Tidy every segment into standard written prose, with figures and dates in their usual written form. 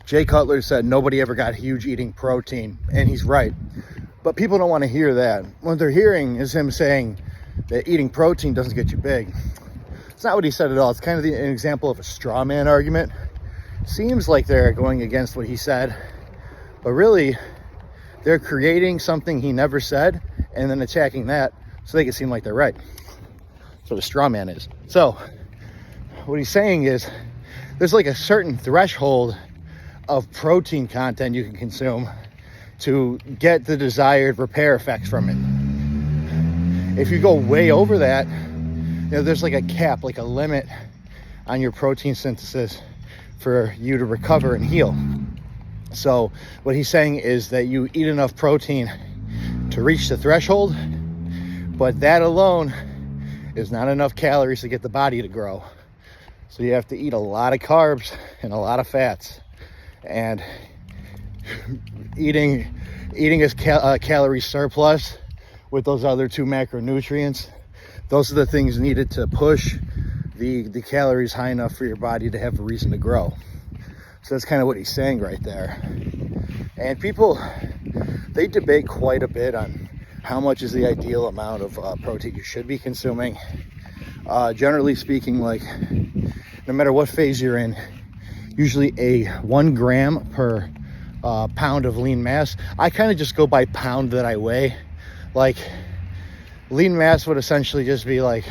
Jay Cutler said nobody ever got huge eating protein, and he's right. But people don't want to hear that. What they're hearing is him saying that eating protein doesn't get you big. It's not what he said at all. It's kind of an example of a straw man argument. Seems like they're going against what he said, but really they're creating something he never said and then attacking that so they can seem like they're right. That's what a straw man is. So what he's saying is there's like a certain threshold of protein content you can consume to get the desired repair effects from it. If you go way over that, there's like a cap, like a limit on your protein synthesis for you to recover and heal. So what he's saying is that you eat enough protein to reach the threshold, but that alone is not enough calories to get the body to grow. So you have to eat a lot of carbs and a lot of fats, and eating a calorie surplus with those other two macronutrients, those are the things needed to push the calories high enough for your body to have a reason to grow. So that's kind of what he's saying right there. And people, they debate quite a bit on how much is the ideal amount of protein you should be consuming. Generally speaking, like no matter what phase you're in, usually a 1 gram per pound of lean mass. I kind of just go by pound that I weigh. Like lean mass would essentially just be like,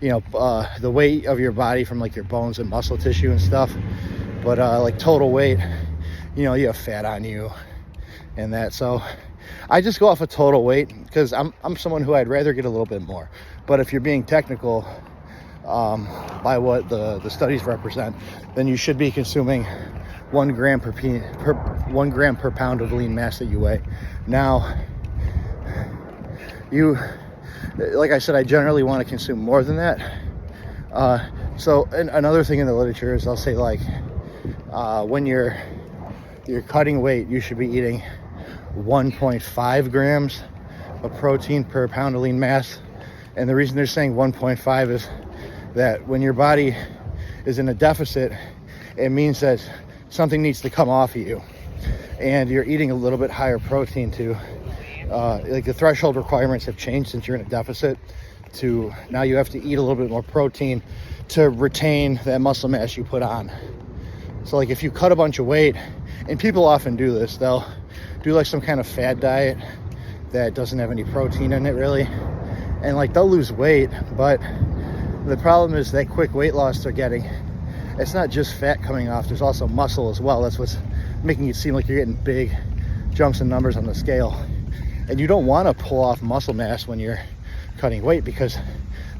the weight of your body from like your bones and muscle tissue and stuff. But like total weight, you have fat on you and that. So I just go off of total weight because I'm someone who I'd rather get a little bit more. But if you're being technical by what the studies represent, then you should be consuming 1 gram per 1 gram per pound of lean mass that you weigh. Now, like I said, I generally want to consume more than that. So another thing in the literature is they'll say like when you're cutting weight, you should be eating 1.5 grams of protein per pound of lean mass. And the reason they're saying 1.5 is that when your body is in a deficit, it means that something needs to come off of you, and you're eating a little bit higher protein to like the threshold requirements have changed since you're in a deficit to now you have to eat a little bit more protein to retain that muscle mass you put on. So like if you cut a bunch of weight, and people often do this, they'll do like some kind of fad diet that doesn't have any protein in it really, and like they'll lose weight, but the problem is that quick weight loss they're getting, it's not just fat coming off, there's also muscle as well. That's what's making it seem like you're getting big jumps in numbers on the scale. And you don't want to pull off muscle mass when you're cutting weight, because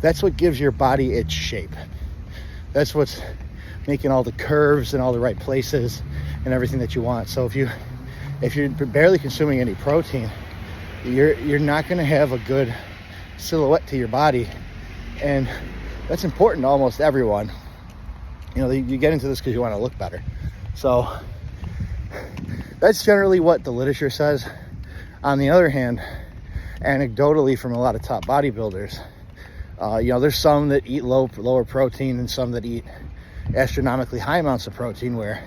that's what gives your body its shape. That's what's making all the curves in all the right places and everything that you want. So if you're barely consuming any protein, you're not going to have a good silhouette to your body, and that's important to almost everyone. You get into this because you want to look better. So that's generally what the literature says. On the other hand, anecdotally from a lot of top bodybuilders, there's some that eat lower protein and some that eat astronomically high amounts of protein, where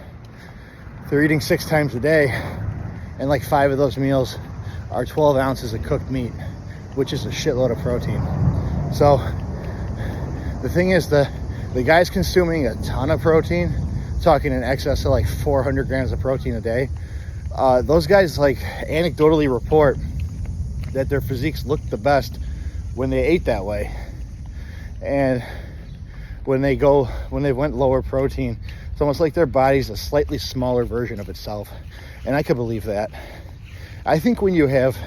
they're eating 6 times a day, and like 5 of those meals are 12 ounces of cooked meat, which is a shitload of protein. So the thing is, the guys consuming a ton of protein, talking in excess of like 400 grams of protein a day, those guys like anecdotally report that their physiques looked the best when they ate that way. And when they went lower protein, it's almost like their body's a slightly smaller version of itself. And I could believe that. I think when you have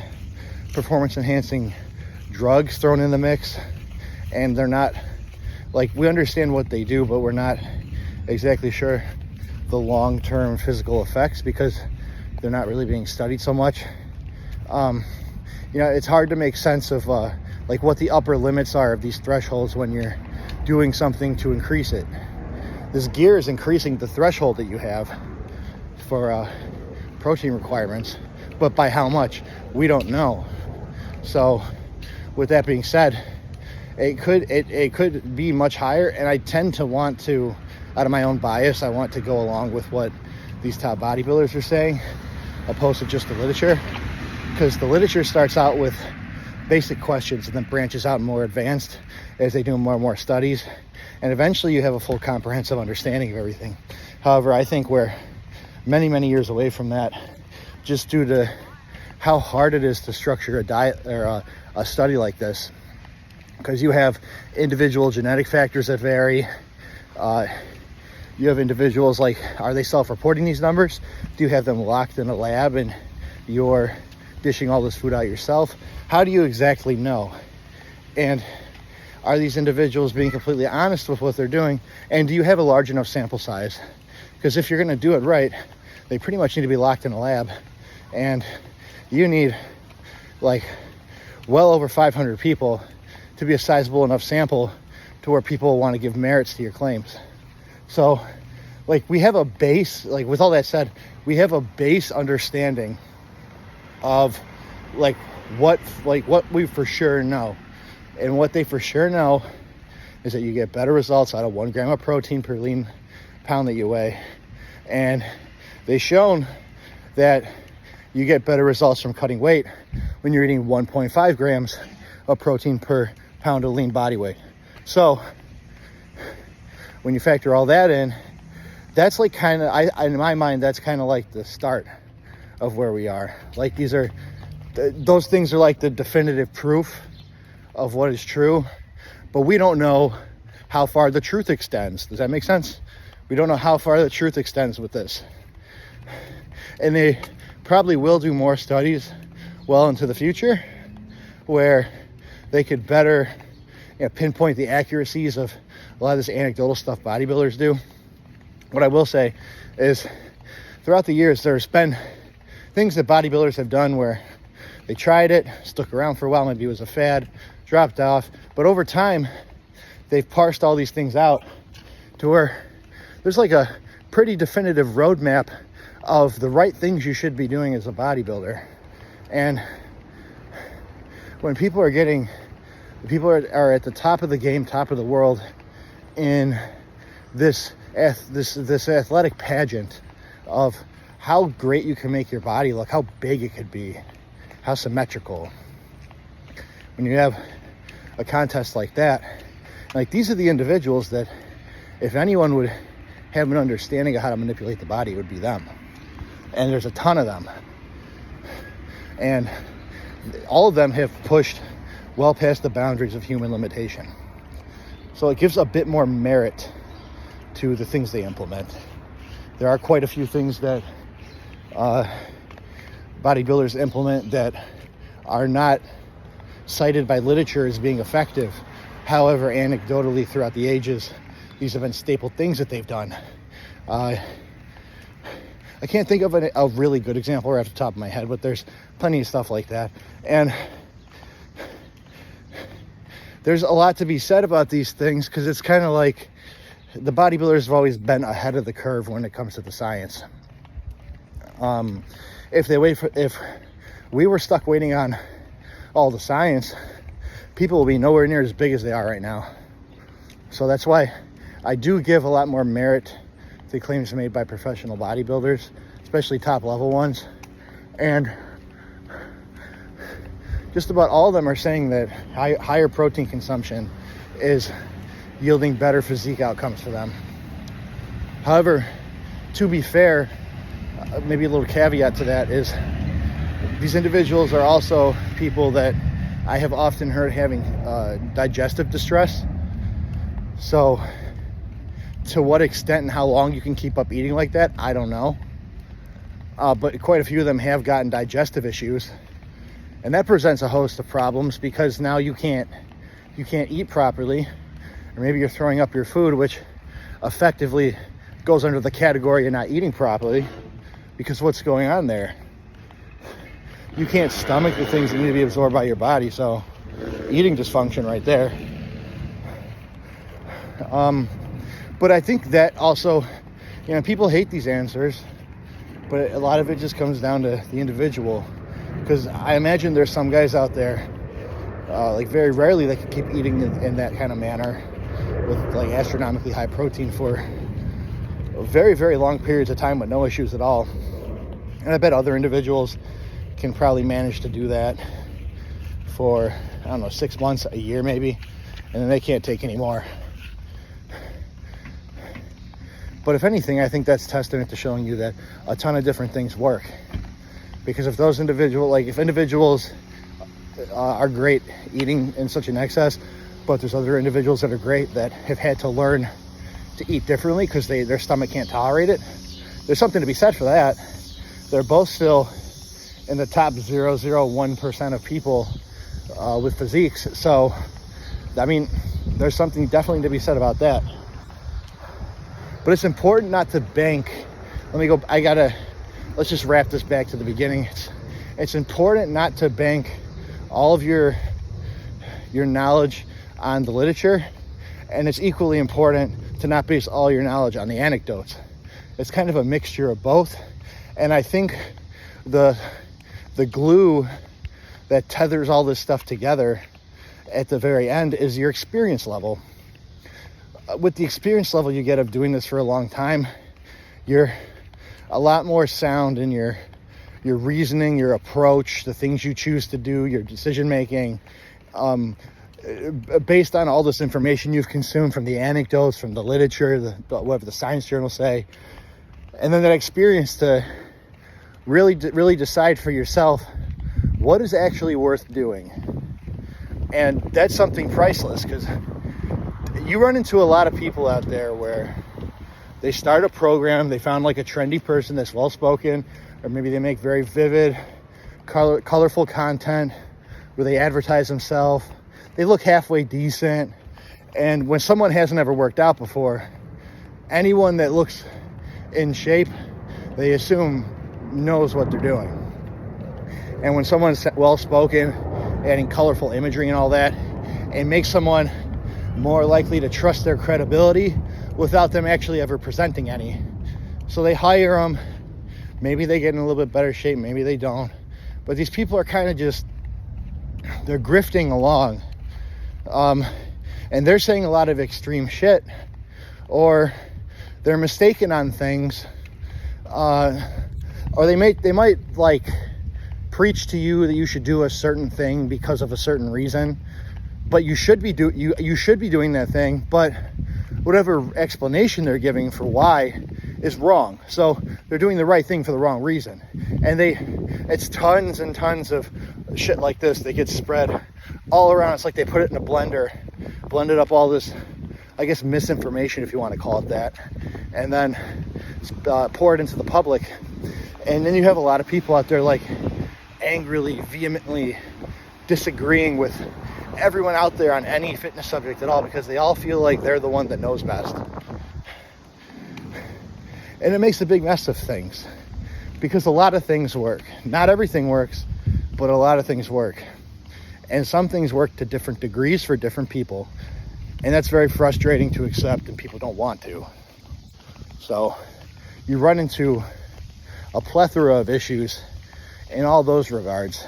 performance enhancing drugs thrown in the mix, and they're not, like, we understand what they do, but we're not exactly sure the long-term physical effects because they're not really being studied so much. It's hard to make sense of like what the upper limits are of these thresholds when you're doing something to increase it. This gear is increasing the threshold that you have for protein requirements, but by how much, we don't know. So with that being said, it could be much higher, and I tend to want to out of my own bias, I want to go along with what these top bodybuilders are saying, opposed to just the literature, because the literature starts out with basic questions and then branches out more advanced as they do more and more studies, and eventually you have a full comprehensive understanding of everything. However, I think we're many years away from that, just due to how hard it is to structure a diet or a study like this, because you have individual genetic factors that vary. You have individuals like, are they self-reporting these numbers? Do you have them locked in a lab and you're dishing all this food out yourself? How do you exactly know? And are these individuals being completely honest with what they're doing? And do you have a large enough sample size? Because if you're going to do it right, they pretty much need to be locked in a lab. And you need like well over 500 people to be a sizable enough sample to where people want to give merits to your claims. So like we have a base, like with all that said, we have a base understanding of like what we for sure know. And what they for sure know is that you get better results out of 1 gram of protein per lean pound that you weigh. And they've shown that you get better results from cutting weight when you're eating 1.5 grams of protein per pound of lean body weight. So when you factor all that in, that's like kind of, in my mind, that's kind of like the start of where we are. Like those things are like the definitive proof of what is true, but we don't know how far the truth extends. Does that make sense? We don't know how far the truth extends with this. And they probably will do more studies well into the future where they could better pinpoint the accuracies of a lot of this anecdotal stuff bodybuilders do. What I will say is throughout the years, there's been things that bodybuilders have done where they tried it, stuck around for a while, maybe it was a fad, dropped off, but over time they've parsed all these things out to where there's like a pretty definitive roadmap of the right things you should be doing as a bodybuilder. And when people are at the top of the game, top of the world in this athletic pageant of how great you can make your body look, how big it could be, how symmetrical. When you have a contest like that, like these are the individuals that if anyone would have an understanding of how to manipulate the body, it would be them. And there's a ton of them. And all of them have pushed well past the boundaries of human limitation. So it gives a bit more merit to the things they implement. There are quite a few things that bodybuilders implement that are not cited by literature as being effective. However, anecdotally throughout the ages, these have been staple things that they've done. I can't think of a really good example right off the top of my head, but there's plenty of stuff like that. And there's a lot to be said about these things because it's kind of like the bodybuilders have always been ahead of the curve when it comes to the science. If we were stuck waiting on all the science, people will be nowhere near as big as they are right now. So that's why I do give a lot more merit to claims made by professional bodybuilders, especially top level ones. And just about all of them are saying that higher protein consumption is yielding better physique outcomes for them. However, to be fair, maybe a little caveat to that is these individuals are also people that I have often heard having digestive distress. So to what extent and how long you can keep up eating like that, I don't know. But quite a few of them have gotten digestive issues. And that presents a host of problems because now you can't eat properly, or maybe you're throwing up your food, which effectively goes under the category of not eating properly, because what's going on there? You can't stomach the things that need to be absorbed by your body, so eating dysfunction right there. But I think that also, people hate these answers, but a lot of it just comes down to the individual. Because I imagine there's some guys out there, like very rarely they can keep eating in that kind of manner with like astronomically high protein for very, very long periods of time with no issues at all. And I bet other individuals can probably manage to do that for, I don't know, 6 months, a year maybe, and then they can't take any more. But if anything, I think that's testament to showing you that a ton of different things work. Because if those individuals, like if individuals are great eating in such an excess, but there's other individuals that are great that have had to learn to eat differently because their stomach can't tolerate it, there's something to be said for that. They're both still in the top 0.001% of people with physiques. So, I mean, there's something definitely to be said about that. But it's important not to bank. Let's just wrap this back to the beginning. It's important not to bank all of your knowledge on the literature, and it's equally important to not base all your knowledge on the anecdotes. It's kind of a mixture of both, and I think the glue that tethers all this stuff together at the very end is your experience level. With the experience level you get of doing this for a long time, you're a lot more sound in your reasoning, your approach, the things you choose to do, your decision making, based on all this information you've consumed from the anecdotes, from the literature, whatever the science journals say, and then that experience to really decide for yourself what is actually worth doing. And that's something priceless, because you run into a lot of people out there where they start a program, they found like a trendy person that's well-spoken, or maybe they make very vivid, colorful content where they advertise themselves. They look halfway decent. And when someone hasn't ever worked out before, anyone that looks in shape, they assume knows what they're doing. And when someone's well-spoken, adding colorful imagery and all that, it makes someone more likely to trust their credibility without them actually ever presenting any. So they hire them. Maybe they get in a little bit better shape, maybe they don't. But these people are kind of just, they're grifting along. And they're saying a lot of extreme shit, or they're mistaken on things, or they might like preach to you that you should do a certain thing because of a certain reason, but you should be doing that thing, but whatever explanation they're giving for why is wrong. So they're doing the right thing for the wrong reason. And it's tons and tons of shit like this that gets spread all around. It's like they put it in a blender, blended up all this, I guess, misinformation, if you want to call it that, and then pour it into the public. And then you have a lot of people out there like angrily, vehemently disagreeing with everyone out there on any fitness subject at all, because they all feel like they're the one that knows best. And it makes a big mess of things, because a lot of things work. Not everything works, but a lot of things work. And some things work to different degrees for different people. And that's very frustrating to accept, and people don't want to. So you run into a plethora of issues in all those regards.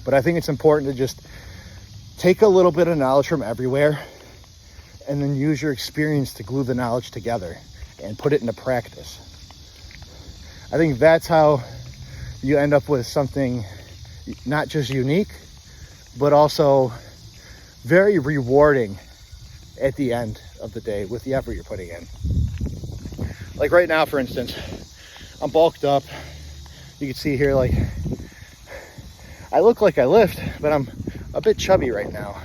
But I think it's important to just take a little bit of knowledge from everywhere and then use your experience to glue the knowledge together and put it into practice. I think that's how you end up with something not just unique, but also very rewarding at the end of the day with the effort you're putting in. Like right now, for instance, I'm bulked up. You can see here, like, I look like I lift, but I'm a bit chubby right now.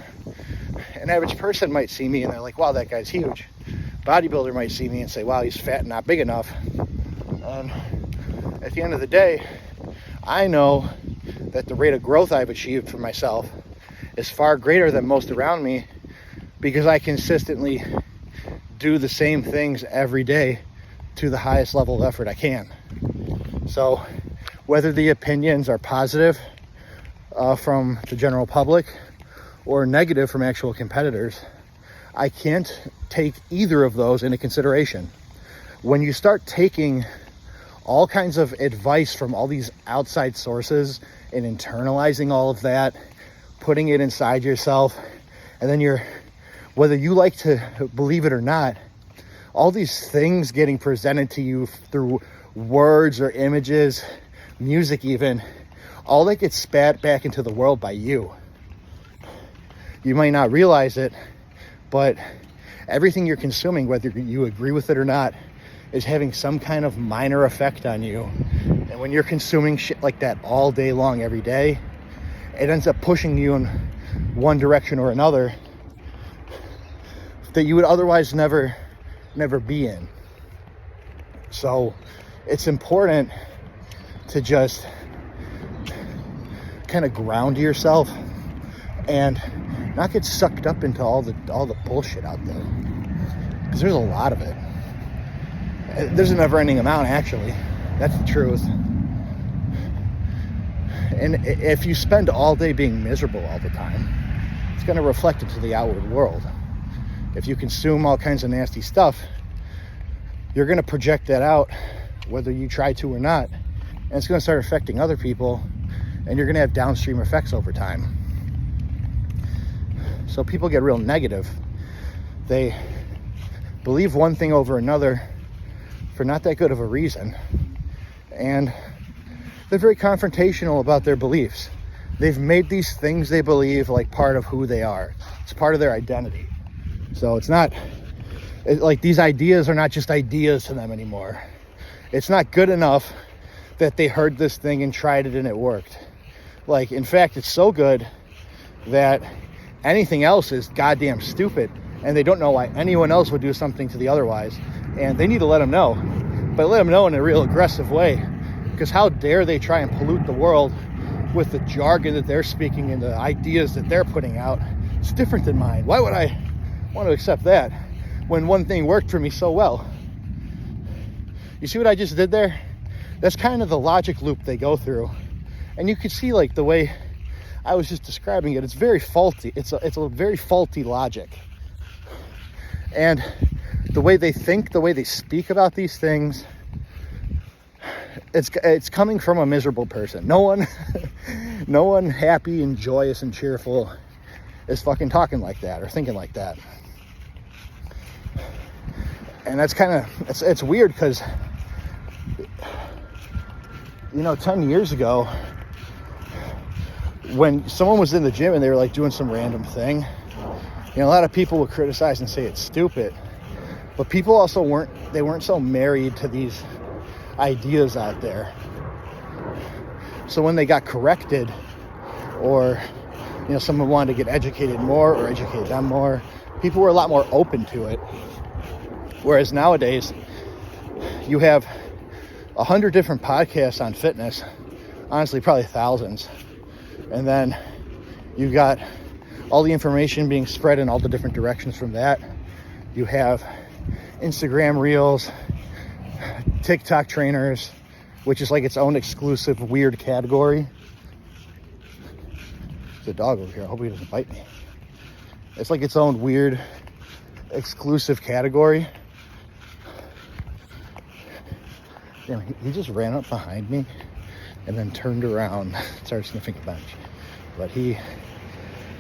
An average person might see me and they're like, wow, that guy's huge. Bodybuilder might see me and say, wow, he's fat and not big enough. And at the end of the day, I know that the rate of growth I've achieved for myself is far greater than most around me, because I consistently do the same things every day to the highest level of effort I can. So whether the opinions are positive from the general public or negative from actual competitors, I can't take either of those into consideration. When you start taking all kinds of advice from all these outside sources and internalizing all of that, putting it inside yourself, and then whether you like to believe it or not, all these things getting presented to you through words or images, music even, all that gets spat back into the world by you. You might not realize it, but everything you're consuming, whether you agree with it or not, is having some kind of minor effect on you. And when you're consuming shit like that all day long, every day, it ends up pushing you in one direction or another that you would otherwise never be in. So it's important to just kind of ground yourself and not get sucked up into all the bullshit out there, because there's a lot of it. There's a never-ending amount, actually. That's the truth. And if you spend all day being miserable all the time, it's going to reflect into the outward world. If you consume all kinds of nasty stuff, you're going to project that out, whether you try to or not, and it's going to start affecting other people, and you're going to have downstream effects over time. So people get real negative. They believe one thing over another for not that good of a reason, and they're very confrontational about their beliefs. They've made these things they believe like part of who they are. It's part of their identity. So it's not like these ideas are not just ideas to them anymore. It's not good enough that they heard this thing and tried it and it worked. Like, in fact, it's so good that anything else is goddamn stupid, and they don't know why anyone else would do something to the otherwise, and they need to let them know. But let them know in a real aggressive way, because how dare they try and pollute the world with the jargon that they're speaking and the ideas that they're putting out. It's different than mine. Why would I want to accept that when one thing worked for me so well? You see what I just did there? That's kind of the logic loop they go through. And you can see, like, the way I was just describing it, it's very faulty. It's a very faulty logic. And the way they think, the way they speak about these things, it's coming from a miserable person. No one happy and joyous and cheerful is fucking talking like that or thinking like that. And that's kind of, it's weird, because, 10 years ago, when someone was in the gym and they were like doing some random thing, a lot of people would criticize and say it's stupid, but people also weren't so married to these ideas out there. So when they got corrected, or someone wanted to get educated more or educate them more, people were a lot more open to it. Whereas nowadays, you have 100 different podcasts on fitness, honestly probably thousands, and then you got all the information being spread in all the different directions from that. You have Instagram Reels, TikTok trainers, which is like its own exclusive weird category. There's a dog over here. I hope he doesn't bite me. It's like its own weird exclusive category. Damn, he just ran up behind me and then turned around and started sniffing the bench. But he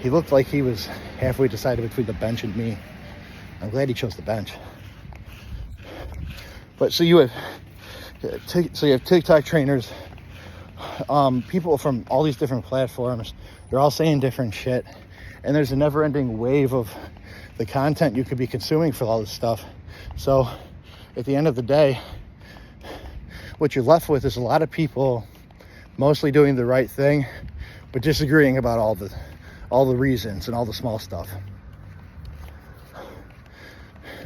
looked like he was halfway decided between the bench and me. I'm glad he chose the bench. But so you have TikTok trainers, people from all these different platforms. They're all saying different shit, and there's a never-ending wave of the content you could be consuming for all this stuff. So at the end of the day, what you're left with is a lot of people mostly doing the right thing, but disagreeing about all the reasons and all the small stuff.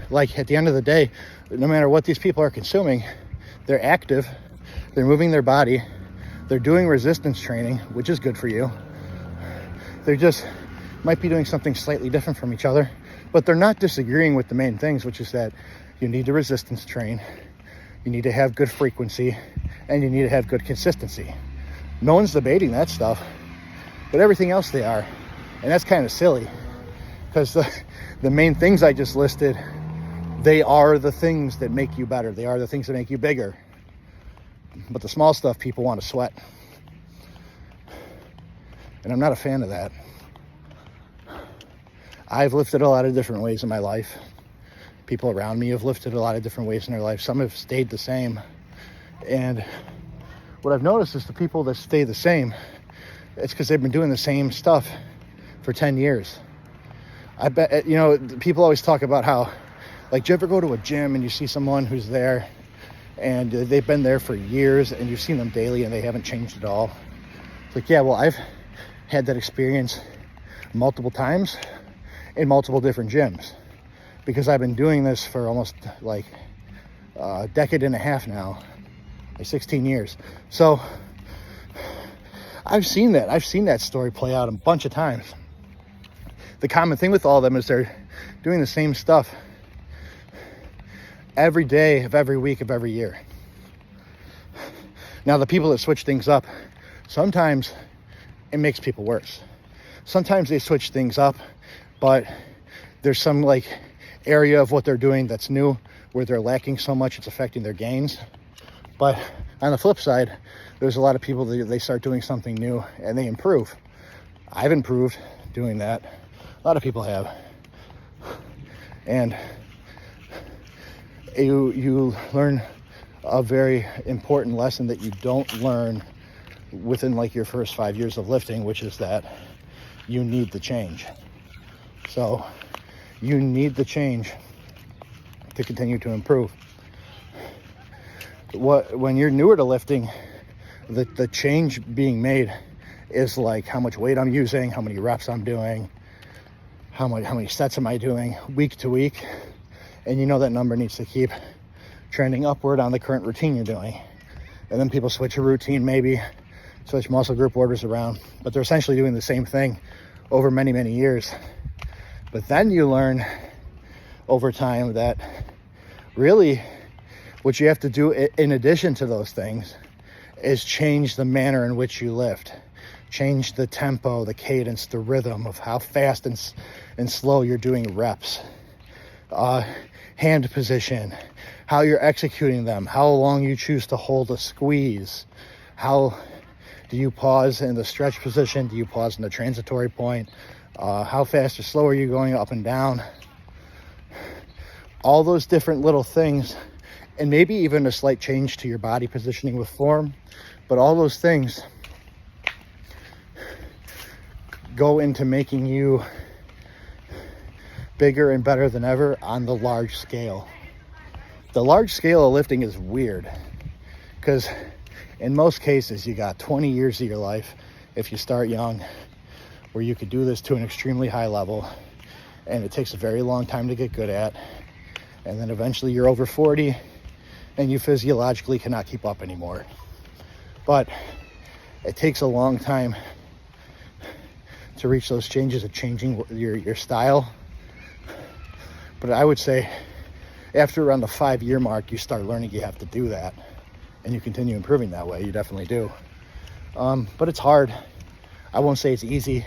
Like, at the end of the day, no matter what these people are consuming, they're active, they're moving their body, they're doing resistance training, which is good for you. They're just might be doing something slightly different from each other, but they're not disagreeing with the main things, which is that you need to resistance train, you need to have good frequency, and you need to have good consistency. No one's debating that stuff, but everything else they are. And that's kind of silly, because the main things I just listed, they are the things that make you better. They are the things that make you bigger. But the small stuff people want to sweat. And I'm not a fan of that. I've lifted a lot of different ways in my life. People around me have lifted a lot of different weights in their life. Some have stayed the same. And what I've noticed is the people that stay the same, it's because they've been doing the same stuff for 10 years. I bet, you know, people always talk about how, like, do you ever go to a gym and you see someone who's there and they've been there for years and you've seen them daily and they haven't changed at all? It's like, yeah, well, I've had that experience multiple times in multiple different gyms because I've been doing this for almost like a decade and a half now, like 16 years. So I've seen that story play out a bunch of times. The common thing with all of them is they're doing the same stuff every day of every week of every year. Now, the people that switch things up, sometimes it makes people worse. Sometimes they switch things up, but there's some like area of what they're doing that's new where they're lacking so much it's affecting their gains. But on the flip side, there's a lot of people that they start doing something new and they improve. I've improved doing that. A lot of people have. And you learn a very important lesson that you don't learn within like your first 5 years of lifting, which is that you need the change. So you need the change to continue to improve. When you're newer to lifting, the change being made is like how much weight I'm using, how many reps I'm doing, how many sets am I doing week to week, and you know that number needs to keep trending upward on the current routine you're doing. And then people switch a routine, maybe switch muscle group orders around, but they're essentially doing the same thing over many, many years. But then you learn over time that really what you have to do in addition to those things is change the manner in which you lift. Change the tempo, the cadence, the rhythm of how fast and slow you're doing reps. Hand position, how you're executing them, how long you choose to hold a squeeze, how do you pause in the stretch position, do you pause in the transitory point, how fast or slow are you going up and down. All those different little things, and maybe even a slight change to your body positioning with form, but all those things go into making you bigger and better than ever on the large scale. The large scale of lifting is weird because in most cases you got 20 years of your life, if you start young, where you could do this to an extremely high level, and it takes a very long time to get good at, and then eventually you're over 40 and you physiologically cannot keep up anymore. But it takes a long time to reach those changes of changing your style. But I would say after around the 5-year mark, you start learning you have to do that, and you continue improving that way. You definitely do. But it's hard. I won't say it's easy.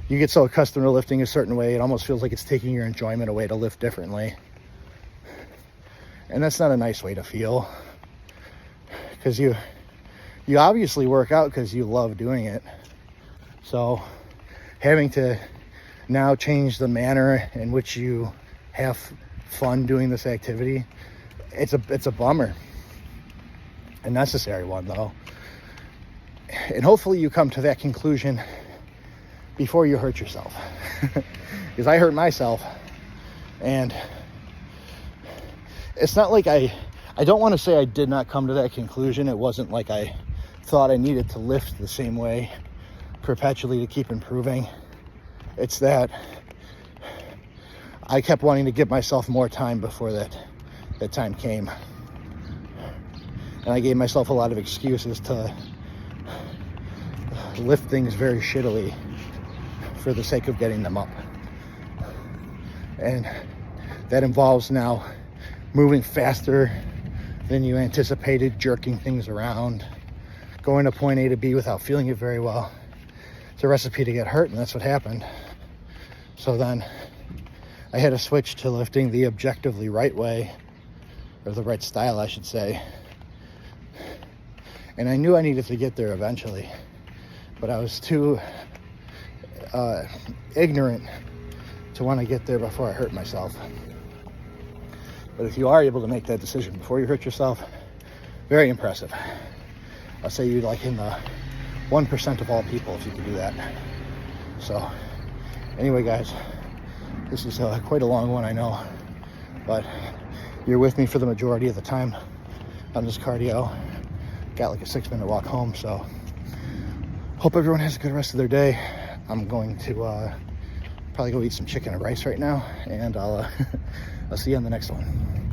You get so accustomed to lifting a certain way, it almost feels like it's taking your enjoyment away to lift differently. And that's not a nice way to feel, because you obviously work out because you love doing it. So having to now change the manner in which you have fun doing this activity, it's a bummer. A necessary one though. And hopefully you come to that conclusion before you hurt yourself. Because I hurt myself, and it's not like I don't want to say I did not come to that conclusion. It wasn't like I thought I needed to lift the same way perpetually to keep improving. It's that I kept wanting to give myself more time before that time came. And I gave myself a lot of excuses to lift things very shittily for the sake of getting them up. And that involves now moving faster than you anticipated, jerking things around, going to point A to B without feeling it very well. It's a recipe to get hurt, and that's what happened. So then I had to switch to lifting the objectively right way, or the right style, I should say. And I knew I needed to get there eventually, but I was too ignorant to want to get there before I hurt myself. But if you are able to make that decision before you hurt yourself, very impressive. I'll say you're like in the 1% of all people if you can do that. So anyway, guys, this is quite a long one, I know, but you're with me for the majority of the time on this cardio. Got like a 6-minute walk home, so hope everyone has a good rest of their day. I'm going to probably go eat some chicken and rice right now, and I'll see you on the next one.